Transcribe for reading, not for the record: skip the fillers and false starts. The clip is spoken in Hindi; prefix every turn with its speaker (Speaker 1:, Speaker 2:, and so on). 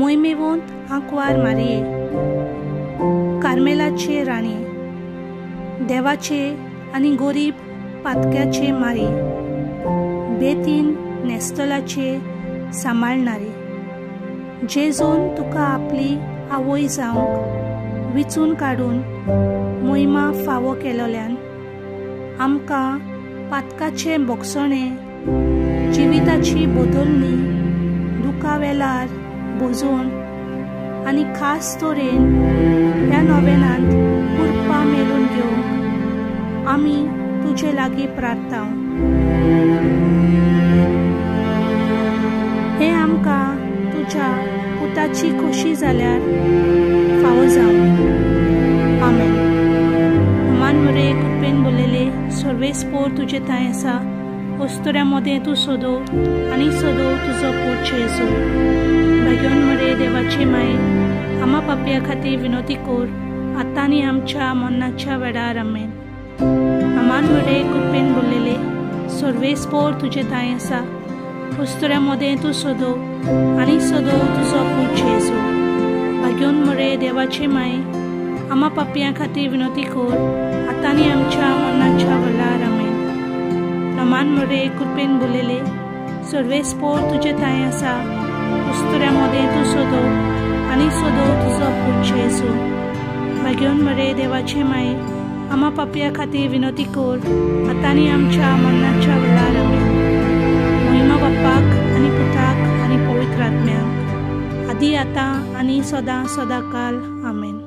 Speaker 1: मोहिमेवंत आंकवार मारये, कार्मेलाचे राणी, देवाचे आनी गरीब पातक्याचे मारी, बेतीन नेस्तलाचे सांबाळणारी, जेजून तुका आपली आवय जावंक विचून काडून मोहिमा फावो केलोल्यान आमकां पातकाचे बोगसणे, जिविताची बदलणी, दुखावेलार बोजोन आनी खास तरेन ह्या नोवेनांत कुर्पा मेळून घेवंक आमी तुजे लागीं प्रार्थाव। हे आमकां तुज्या पुताची खोशी जाल्यार फावो जावं। आमेन। मान मरे कृपेन बोलेले सर्वेस्पोर तुजे थंय आसा, वस्तुऱ्या मोदें तूं सोदो आनी सोदो तुजो पूत जेजू। भाग्योन मरे देवाचे माय, आमा पापया खातीर विनोती कोर, आतां आनी आमच्या मरणाच्या वेळार आमेन। आमान मरे कृपेन बोलेले सर्वेस्पोर तुजे थंय आसा, वस्तुऱ्या मोदें तूं सोदो आनी सोदो तुजो पूत जेजू। भाग्योन मरे देवाचे माय, आमा पापया खातीर विनोती कोर, आतां आनी आमच्या मरणाच्या वेळार आमेन। आमान मरे कृपेन बोलेले सर्वेस्पोर तुजे थंय आसा, वस्तुऱ्या मोदें तूं सोदो आनी सोदो तुजो पूत जेजू। भाग्योन मरे देवाचे माय, आमा पापया खातीर विनोती कोर, आतां आनी आमच्या मरणाच्या वेळार आमेन। महिमा बापाक आनी पुताक आनी पवित्र आत्म्याक, आदी आतां आनी सदां सदांकाल आमेन।